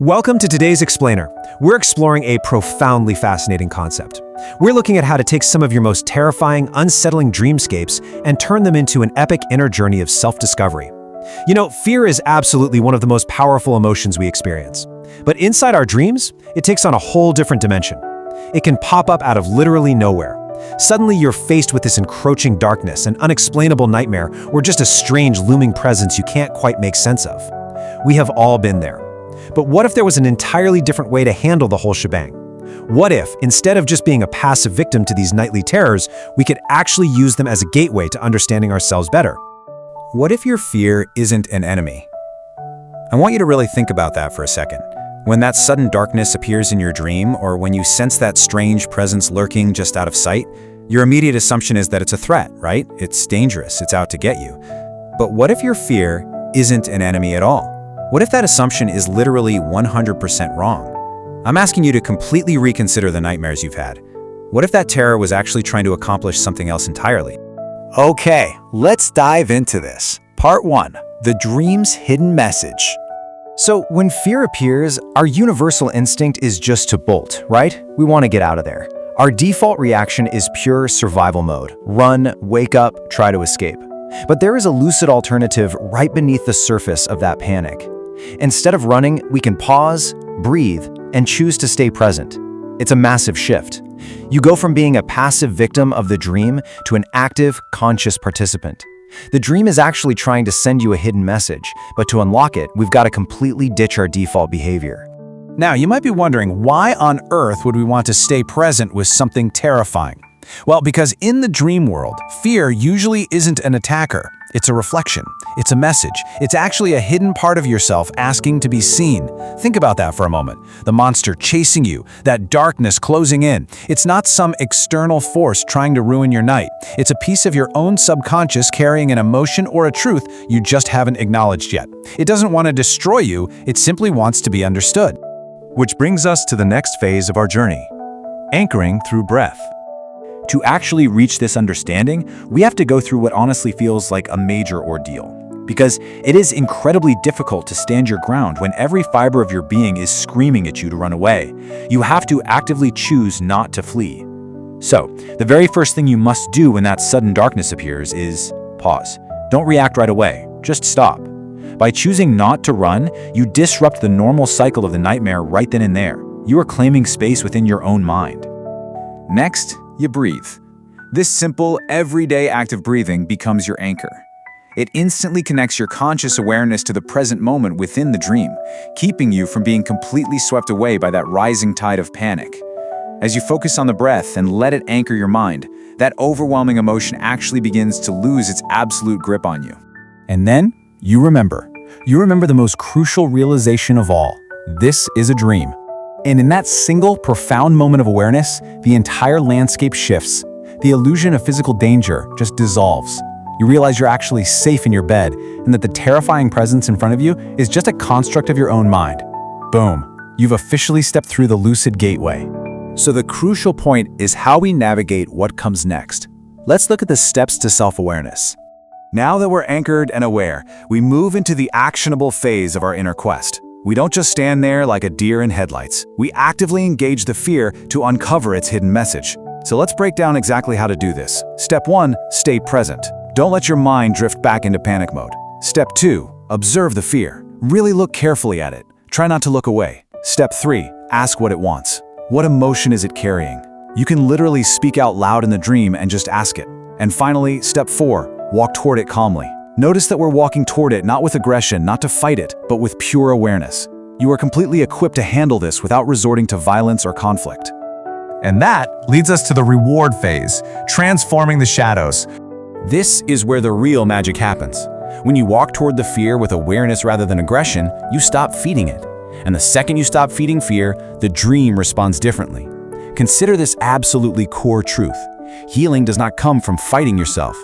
Welcome to today's Explainer. We're exploring a profoundly fascinating concept. We're looking at how to take some of your most terrifying, unsettling dreamscapes and turn them into an epic inner journey of self-discovery. You know, fear is absolutely one of the most powerful emotions we experience. But inside our dreams, it takes on a whole different dimension. It can pop up out of literally nowhere. Suddenly you're faced with this encroaching darkness, an unexplainable nightmare, or just a strange looming presence you can't quite make sense of. We have all been there. But what if there was an entirely different way to handle the whole shebang? What if, instead of just being a passive victim to these nightly terrors, we could actually use them as a gateway to understanding ourselves better? What if your fear isn't an enemy? I want you to really think about that for a second. When that sudden darkness appears in your dream, or when you sense that strange presence lurking just out of sight, your immediate assumption is that it's a threat, right? It's dangerous, it's out to get you. But what if your fear isn't an enemy at all? What if that assumption is literally 100% wrong? I'm asking you to completely reconsider the nightmares you've had. What if that terror was actually trying to accomplish something else entirely? Okay, let's dive into this. Part 1. The dream's hidden message. So when fear appears, our universal instinct is just to bolt, right? We want to get out of there. Our default reaction is pure survival mode. Run, wake up, try to escape. But there is a lucid alternative right beneath the surface of that panic. Instead of running, we can pause, breathe, and choose to stay present. It's a massive shift. You go from being a passive victim of the dream to an active, conscious participant. The dream is actually trying to send you a hidden message, but to unlock it, we've got to completely ditch our default behavior. Now, you might be wondering, why on earth would we want to stay present with something terrifying? Well, because in the dream world, fear usually isn't an attacker. It's a reflection. It's a message. It's actually a hidden part of yourself asking to be seen. Think about that for a moment. The monster chasing you, that darkness closing in. It's not some external force trying to ruin your night. It's a piece of your own subconscious carrying an emotion or a truth you just haven't acknowledged yet. It doesn't want to destroy you. It simply wants to be understood. Which brings us to the next phase of our journey, anchoring through breath. To actually reach this understanding, we have to go through what honestly feels like a major ordeal. Because it is incredibly difficult to stand your ground when every fiber of your being is screaming at you to run away. You have to actively choose not to flee. So, the very first thing you must do when that sudden darkness appears is pause. Don't react right away, just stop. By choosing not to run, you disrupt the normal cycle of the nightmare right then and there. You are claiming space within your own mind. Next, you breathe. This simple, everyday act of breathing becomes your anchor. It instantly connects your conscious awareness to the present moment within the dream, keeping you from being completely swept away by that rising tide of panic. As you focus on the breath and let it anchor your mind, that overwhelming emotion actually begins to lose its absolute grip on you. And then, you remember the most crucial realization of all. This is a dream. And in that single, profound moment of awareness, the entire landscape shifts. The illusion of physical danger just dissolves. You realize you're actually safe in your bed, and that the terrifying presence in front of you is just a construct of your own mind. Boom. You've officially stepped through the lucid gateway. So the crucial point is how we navigate what comes next. Let's look at the steps to self-awareness. Now that we're anchored and aware, we move into the actionable phase of our inner quest. We don't just stand there like a deer in headlights. We actively engage the fear to uncover its hidden message. So let's break down exactly how to do this. Step 1, stay present. Don't let your mind drift back into panic mode. Step 2, observe the fear. Really look carefully at it. Try not to look away. Step 3, ask what it wants. What emotion is it carrying? You can literally speak out loud in the dream and just ask it. And finally, step 4, walk toward it calmly. Notice that we're walking toward it not with aggression, not to fight it, but with pure awareness. You are completely equipped to handle this without resorting to violence or conflict. And that leads us to the reward phase, transforming the shadows. This is where the real magic happens. When you walk toward the fear with awareness rather than aggression, you stop feeding it. And the second you stop feeding fear, the dream responds differently. Consider this absolutely core truth. Healing does not come from fighting yourself.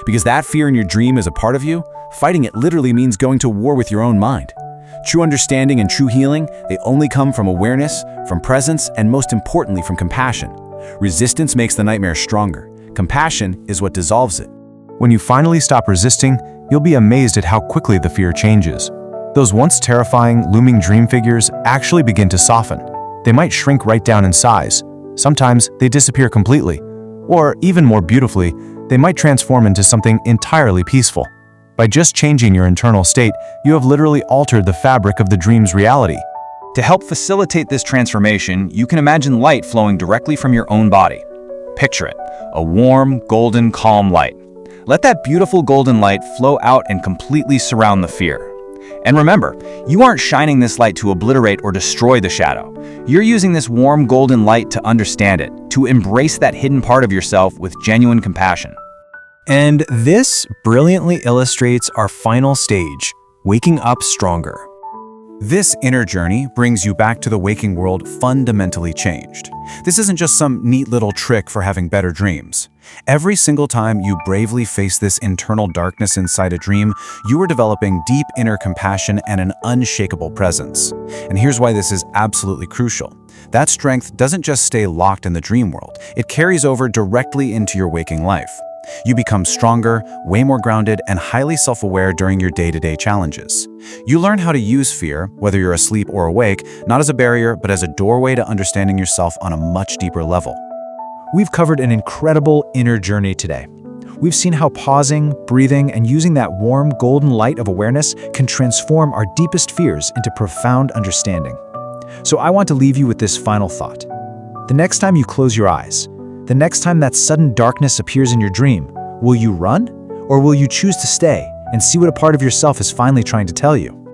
Because that fear in your dream is a part of you, fighting it literally means going to war with your own mind. True understanding and true healing, they only come from awareness, from presence, and most importantly, from compassion. Resistance makes the nightmare stronger. Compassion is what dissolves it. When you finally stop resisting, you'll be amazed at how quickly the fear changes. those once terrifying, looming dream figures actually begin to soften. They might shrink right down in size. Sometimes they disappear completely. Or, even more beautifully, they might transform into something entirely peaceful. By just changing your internal state, you have literally altered the fabric of the dream's reality. To help facilitate this transformation, you can imagine light flowing directly from your own body. Picture it, a warm, golden, calm light. Let that beautiful golden light flow out and completely surround the fear. And remember, you aren't shining this light to obliterate or destroy the shadow. You're using this warm golden light to understand it, to embrace that hidden part of yourself with genuine compassion. And this brilliantly illustrates our final stage, waking up stronger. This inner journey brings you back to the waking world fundamentally changed. This isn't just some neat little trick for having better dreams. Every single time you bravely face this internal darkness inside a dream, you are developing deep inner compassion and an unshakable presence. And here's why this is absolutely crucial. That strength doesn't just stay locked in the dream world, it carries over directly into your waking life. You become stronger, way more grounded, and highly self-aware during your day-to-day challenges. You learn how to use fear, whether you're asleep or awake, not as a barrier, but as a doorway to understanding yourself on a much deeper level. We've covered an incredible inner journey today. We've seen how pausing, breathing, and using that warm, golden light of awareness can transform our deepest fears into profound understanding. So I want to leave you with this final thought. The next time you close your eyes, the next time that sudden darkness appears in your dream, will you run? Or will you choose to stay and see what a part of yourself is finally trying to tell you?